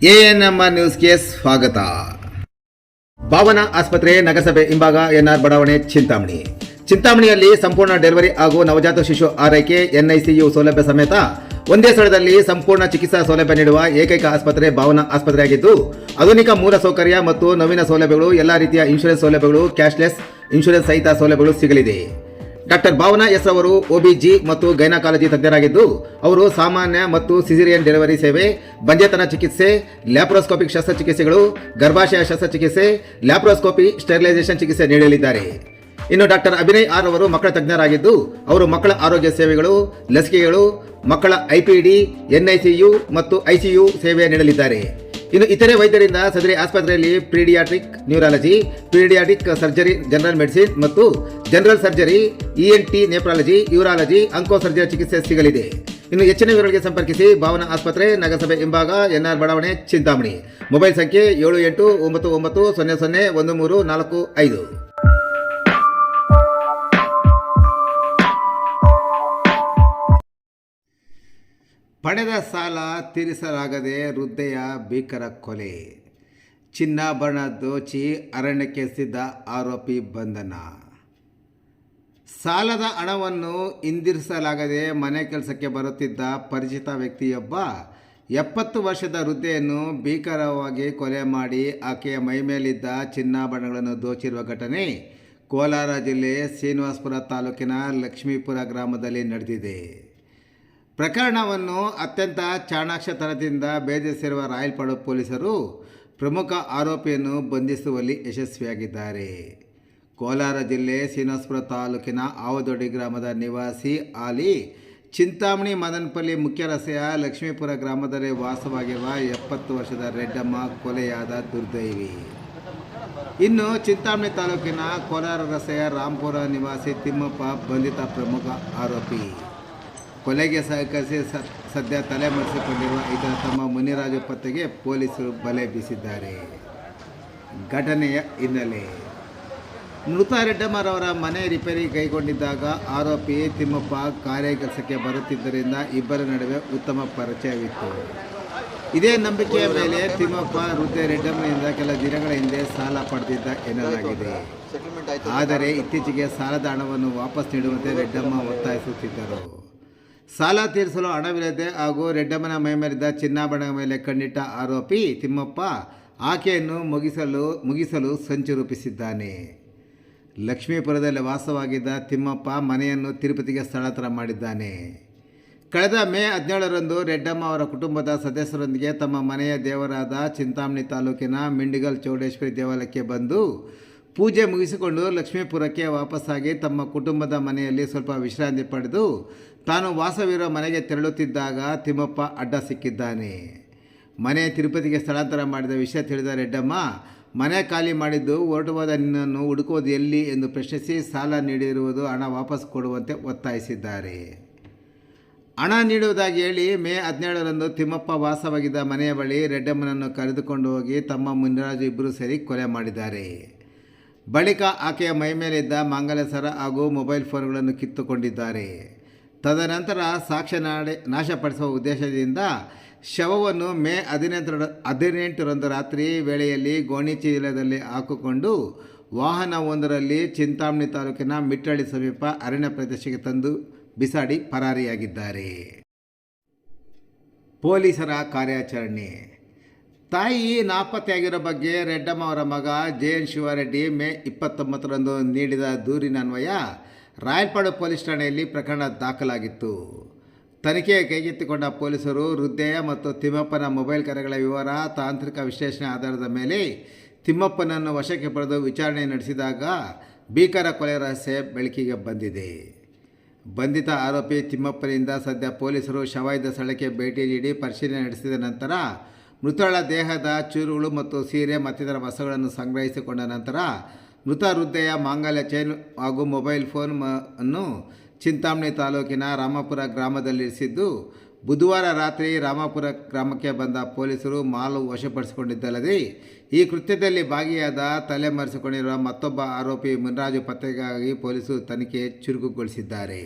ANMR ನ್ಯೂಸ್ಗೆ ಸ್ವಾಗತ. ಭಾವನಾ ಆಸ್ಪತ್ರೆ ನಗರಸಭೆ ಹಿಂಭಾಗ ಎನ್ಆರ್ ಬಡಾವಣೆ ಚಿಂತಾಮಣಿಯಲ್ಲಿ ಸಂಪೂರ್ಣ ಡೆಲಿವರಿ ಹಾಗೂ ನವಜಾತ ಶಿಶು ಆರೈಕೆ ಎನ್ಐಸಿಯು ಸೌಲಭ್ಯ ಸಮೇತ ಒಂದೇ ಸ್ಥಳದಲ್ಲಿ ಸಂಪೂರ್ಣ ಚಿಕಿತ್ಸಾ ಸೌಲಭ್ಯ ನೀಡುವ ಏಕೈಕ ಆಸ್ಪತ್ರೆ ಭಾವನಾ ಆಸ್ಪತ್ರೆಯಾಗಿದ್ದು, ಆಧುನಿಕ ಮೂಲ ಸೌಕರ್ಯ ಮತ್ತು ನವೀನ ಸೌಲಭ್ಯಗಳು, ಎಲ್ಲ ರೀತಿಯ ಇನ್ಶೂರೆನ್ಸ್ ಸೌಲಭ್ಯಗಳು, ಕ್ಯಾಶ್ಲೆಸ್ ಇನ್ಶೂರೆನ್ಸ್ ಸಹಿತ ಸೌಲಭ್ಯಗಳು ಸಿಗಲಿದೆ. ಡಾಕ್ಟರ್ ಭಾವನಾ ಎಸ್ ಅವರು ಒಬಿಜಿ ಮತ್ತು ಗೈನಕಾಲಜಿ ತಜ್ಞರಾಗಿದ್ದು, ಅವರು ಸಾಮಾನ್ಯ ಮತ್ತು ಸಿಸೇರಿಯನ್ ಡೆಲಿವರಿ ಸೇವೆ, ಬಂಜೆತನ ಚಿಕಿತ್ಸೆ, ಲ್ಯಾಪ್ರೋಸ್ಕೋಪಿಕ್ ಶಸ್ತ್ರಚಿಕಿತ್ಸೆಗಳು, ಗರ್ಭಾಶಯ ಶಸ್ತ್ರಚಿಕಿತ್ಸೆ, ಲ್ಯಾಪ್ರೋಸ್ಕೋಪಿ, ಸ್ಟೆರಿಲೈಸೇಷನ್ ಚಿಕಿತ್ಸೆ ನೀಡಲಿದ್ದಾರೆ. ಇನ್ನು ಡಾಕ್ಟರ್ ಅಭಿನಯ್ ಆರ್ ಅವರು ಮಕ್ಕಳ ತಜ್ಞರಾಗಿದ್ದು, ಅವರು ಮಕ್ಕಳ ಆರೋಗ್ಯ ಸೇವೆಗಳು, ಲಸಿಕೆಗಳು, ಮಕ್ಕಳ ಐಪಿಡಿ, ಎನ್ಐಸಿಯು ಮತ್ತು ಐಸಿಯು ಸೇವೆ ನೀಡಲಿದ್ದಾರೆ. ಇನ್ನು ಇತರೆ ವೈದ್ಯರಿಂದ ಸದರಿ ಆಸ್ಪತ್ರೆಯಲ್ಲಿ paediatric neurology, paediatric surgery, general medicine ಮತ್ತು general surgery, ENT, nephrology, urology, onco surgery ಚಿಕಿತ್ಸೆ ಸಿಗಲಿದೆ. ಇನ್ನು ಹೆಚ್ಚಿನ ವಿವರಗಳಿಗೆ ಸಂಪರ್ಕಿಸಿ ಭಾವನಾ ಆಸ್ಪತ್ರೆ, ನಗರಸಭೆ ಹಿಂಭಾಗ, ಎನ್ಆರ್ ಬಡಾವಣೆ, ಚಿಂತಾಮಣಿ. ಮೊಬೈಲ್ ಸಂಖ್ಯೆ 7899001345. ಪಡೆದ ಸಾಲ ತೀರಿಸಲಾಗದೆ ವೃದ್ಧೆಯ ಭೀಕರ ಕೊಲೆ. ಚಿನ್ನಾಭರಣ ದೋಚಿ ಅರಣ್ಯಕ್ಕೆ ಸಿದ್ದ ಆರೋಪಿ ಬಂಧನ. ಸಾಲದ ಹಣವನ್ನು ಹಿಂದಿರಿಸಲಾಗದೆ ಮನೆ ಕೆಲಸಕ್ಕೆ ಬರುತ್ತಿದ್ದ ಪರಿಚಿತ ವ್ಯಕ್ತಿಯೊಬ್ಬ 70 ವರ್ಷದ ವೃದ್ಧೆಯನ್ನು ಭೀಕರವಾಗಿ ಕೊಲೆ ಮಾಡಿ ಆಕೆಯ ಮೈಮೇಲಿದ್ದ ಚಿನ್ನಾಭರಣಗಳನ್ನು ದೋಚಿರುವ ಘಟನೆ ಕೋಲಾರ ಜಿಲ್ಲೆ ಶ್ರೀನಿವಾಸಪುರ ತಾಲೂಕಿನ ಲಕ್ಷ್ಮೀಪುರ ಗ್ರಾಮದಲ್ಲಿ ನಡೆದಿದೆ. ಪ್ರಕರಣವನ್ನು ಅತ್ಯಂತ ಚಾಣಾಕ್ಷತನದಿಂದ ಭೇದಿಸಿರುವ ರಾಯಲಪಾಡು ಪೊಲೀಸರು ಪ್ರಮುಖ ಆರೋಪಿಯನ್ನು ಬಂಧಿಸುವಲ್ಲಿ ಯಶಸ್ವಿಯಾಗಿದ್ದಾರೆ. ಕೋಲಾರ ಜಿಲ್ಲೆ ಶ್ರೀನಿವಾಸಪುರ ತಾಲೂಕಿನ ಆವದೊಡ್ಡಿ ಗ್ರಾಮದ ನಿವಾಸಿ ಆಲಿ ಚಿಂತಾಮಣಿ ಮದನಪಲ್ಲಿ ಮುಖ್ಯ ರಸ್ತೆಯ ಲಕ್ಷ್ಮೀಪುರ ಗ್ರಾಮದಲ್ಲಿ ವಾಸವಾಗಿರುವ 70 ವರ್ಷದ ರೆಡ್ಡಮ್ಮ ಕೊಲೆಯಾದ ದುರ್ದೈವಿ. ಇನ್ನು ಚಿಂತಾಮಣಿ ತಾಲೂಕಿನ ಕೋಲಾರ ರಸ್ತೆಯ ರಾಂಪುರ ನಿವಾಸಿ ತಿಮ್ಮಪ್ಪ ಬಂಧಿತ ಪ್ರಮುಖ ಆರೋಪಿ. ಕೊಲೆಗೆ ಸಹಕರಿಸಿ ಸದ್ಯ ತಲೆಮರೆಸಿಕೊಂಡಿರುವ ಇತರ ತಮ್ಮ ಮುನಿರಾಜು ಪತ್ತೆಗೆ ಪೊಲೀಸರು ಬಲೆ ಬೀಸಿದ್ದಾರೆ. ಘಟನೆಯ ಹಿನ್ನೆಲೆ: ಮೃತ ರೆಡ್ಡಮ್ಮರವರ ಮನೆ ರಿಪೇರಿ ಕೈಗೊಂಡಿದ್ದಾಗ ಆರೋಪಿ ತಿಮ್ಮಪ್ಪ ಕಾರ್ಯ ಕೆಲಸಕ್ಕೆ ಬರುತ್ತಿದ್ದರಿಂದ ಇಬ್ಬರ ನಡುವೆ ಉತ್ತಮ ಪರಿಚಯವಿತ್ತು. ಇದೇ ನಂಬಿಕೆಯ ಮೇಲೆ ತಿಮ್ಮಪ್ಪ ವೃದ್ಧೆ ರೆಡ್ಡಮ್ಮನಿಂದ ಕೆಲ ದಿನಗಳ ಹಿಂದೆ ಸಾಲ ಪಡೆದಿದ್ದ ಎನ್ನಲಾಗಿದೆ. ಆದರೆ ಇತ್ತೀಚೆಗೆ ಸಾಲದ ಹಣವನ್ನು ವಾಪಸ್ ನೀಡುವಂತೆ ರೆಡ್ಡಮ್ಮ ಒತ್ತಾಯಿಸುತ್ತಿದ್ದರು. ಸಾಲ ತೀರಿಸಲು ಹಣವಿಲ್ಲದೆ ಹಾಗೂ ರೆಡ್ಡಮ್ಮನ ಮೈಮೇಲಿದ್ದ ಚಿನ್ನಾಭರಣಗಳ ಮೇಲೆ ಕಣ್ಣಿಟ್ಟ ಆರೋಪಿ ತಿಮ್ಮಪ್ಪ ಆಕೆಯನ್ನು ಮುಗಿಸಲು ಸಂಚು ರೂಪಿಸಿದ್ದಾನೆ. ಲಕ್ಷ್ಮೀಪುರದಲ್ಲಿ ವಾಸವಾಗಿದ್ದ ತಿಮ್ಮಪ್ಪ ಮನೆಯನ್ನು ತಿರುಪತಿಗೆ ಸ್ಥಳಾಂತರ ಮಾಡಿದ್ದಾನೆ. ಕಳೆದ ಮೇ 17ರಂದು ರೆಡ್ಡಮ್ಮ ಅವರ ಕುಟುಂಬದ ಸದಸ್ಯರೊಂದಿಗೆ ತಮ್ಮ ಮನೆಯ ದೇವರಾದ ಚಿಂತಾಮಣಿ ತಾಲೂಕಿನ ಮಿಂಡಿಗಲ್ ಚೌಡೇಶ್ವರಿ ದೇವಾಲಯಕ್ಕೆ ಬಂದು ಪೂಜೆ ಮುಗಿಸಿಕೊಂಡು ಲಕ್ಷ್ಮೀಪುರಕ್ಕೆ ವಾಪಸ್ಸಾಗಿ ತಮ್ಮ ಕುಟುಂಬದ ಮನೆಯಲ್ಲಿ ಸ್ವಲ್ಪ ವಿಶ್ರಾಂತಿ ಪಡೆದು ತಾನು ವಾಸವಿರುವ ಮನೆಗೆ ತೆರಳುತ್ತಿದ್ದಾಗ ತಿಮ್ಮಪ್ಪ ಅಡ್ಡ ಸಿಕ್ಕಿದ್ದಾನೆ. ಮನೆ ತಿರುಪತಿಗೆ ಸ್ಥಳಾಂತರ ಮಾಡಿದ ವಿಷಯ ತಿಳಿದ ರೆಡ್ಡಮ್ಮ ಮನೆ ಖಾಲಿ ಮಾಡಿದ್ದು ಹೊರಟುವಾದ ನಿನ್ನನ್ನು ಹುಡುಕುವುದು ಎಲ್ಲಿ ಎಂದು ಪ್ರಶ್ನಿಸಿ ಸಾಲ ನೀಡಿರುವುದು ಹಣ ವಾಪಸ್ ಕೊಡುವಂತೆ ಒತ್ತಾಯಿಸಿದ್ದಾರೆ. ಹಣ ನೀಡುವುದಾಗಿ ಹೇಳಿ ಮೇ 17ರಂದು ತಿಮ್ಮಪ್ಪ ವಾಸವಾಗಿದ್ದ ಮನೆಯ ಬಳಿ ರೆಡ್ಡಮ್ಮನನ್ನು ಕರೆದುಕೊಂಡು ಹೋಗಿ ತಮ್ಮ ಮುನಿರಾಜು ಇಬ್ಬರು ಸೇರಿ ಕೊಲೆ ಮಾಡಿದ್ದಾರೆ. ಬಳಿಕ ಆಕೆಯ ಮೈಮೇಲಿದ್ದ ಮಾಂಗಲ್ಯ ಸರ ಹಾಗೂ ಮೊಬೈಲ್ ಫೋನ್ಗಳನ್ನು ಕಿತ್ತುಕೊಂಡಿದ್ದಾರೆ. ತದನಂತರ ಸಾಕ್ಷ್ಯ ನಾಶಪಡಿಸುವ ಉದ್ದೇಶದಿಂದ ಶವವನ್ನು ಮೇ 18ರಂದು ರಾತ್ರಿ ವೇಳೆಯಲ್ಲಿ ಗೋಣಿ ಚೀಲದಲ್ಲಿ ಹಾಕಿಕೊಂಡು ವಾಹನವೊಂದರಲ್ಲಿ ಚಿಂತಾಮಣಿ ತಾಲೂಕಿನ ಮಿಟ್ಟಳ್ಳಿ ಸಮೀಪ ಅರಣ್ಯ ಪ್ರದೇಶಕ್ಕೆ ತಂದು ಬಿಸಾಡಿ ಪರಾರಿಯಾಗಿದ್ದಾರೆ. ಪೊಲೀಸರ ಕಾರ್ಯಾಚರಣೆ. ತಾಯಿ ನಾಪತ್ತೆಯಾಗಿರೋ ಬಗ್ಗೆ ರೆಡ್ಡಮ್ಮ ಅವರ ಮಗ ಜೆಎನ್ ಶಿವಾರೆಡ್ಡಿ ಮೇ 29ರಂದು ನೀಡಿದ ದೂರಿನನ್ವಯ ರಾಯಲಪಾಡು ಪೊಲೀಸ್ ಠಾಣೆಯಲ್ಲಿ ಪ್ರಕರಣ ದಾಖಲಾಗಿತ್ತು. ತನಿಖೆ ಕೈಗೆತ್ತಿಕೊಂಡ ಪೊಲೀಸರು ವೃದ್ಧೆಯ ಮತ್ತು ತಿಮ್ಮಪ್ಪನ ಮೊಬೈಲ್ ಕರೆಗಳ ವಿವರ, ತಾಂತ್ರಿಕ ವಿಶ್ಲೇಷಣೆ ಆಧಾರದ ಮೇಲೆ ತಿಮ್ಮಪ್ಪನನ್ನು ವಶಕ್ಕೆ ಪಡೆದು ವಿಚಾರಣೆ ನಡೆಸಿದಾಗ ಭೀಕರ ಕೊಲೆ ರಹಸ್ಯ ಬೆಳಕಿಗೆ ಬಂದಿದೆ. ಬಂಧಿತ ಆರೋಪಿ ತಿಮ್ಮಪ್ಪನಿಂದ ಸದ್ಯ ಪೊಲೀಸರು ಶವ ಇದ್ದ ಸ್ಥಳಕ್ಕೆ ಭೇಟಿ ನೀಡಿ ಪರಿಶೀಲನೆ ನಡೆಸಿದ ನಂತರ ಮೃತಳ ದೇಹದ ಚೂರುಗಳು ಮತ್ತು ಸೀರೆ ಮತ್ತಿತರ ವಸ್ತುಗಳನ್ನು ಸಂಗ್ರಹಿಸಿಕೊಂಡ ನಂತರ ಮೃತ ವೃದ್ಧೆಯ ಮಾಂಗಲ್ಯ ಚೈನ್ ಹಾಗೂ ಮೊಬೈಲ್ ಫೋನ್ ಅನ್ನು ಚಿಂತಾಮಣಿ ತಾಲೂಕಿನ ರಾಮಪುರ ಗ್ರಾಮದಲ್ಲಿರಿಸಿದ್ದು, ಬುಧವಾರ ರಾತ್ರಿ ರಾಮಪುರ ಗ್ರಾಮಕ್ಕೆ ಬಂದ ಪೊಲೀಸರು ಮಾಲು ವಶಪಡಿಸಿಕೊಂಡಿದ್ದಲ್ಲದೆ ಈ ಕೃತ್ಯದಲ್ಲಿ ಭಾಗಿಯಾದ ತಲೆಮರೆಸಿಕೊಂಡಿರುವ ಮತ್ತೊಬ್ಬ ಆರೋಪಿ ಮುನಿರಾಜು ಪತ್ತೆಗಾಗಿ ಪೊಲೀಸರು ತನಿಖೆ ಚುರುಕುಗೊಳಿಸಿದ್ದಾರೆ.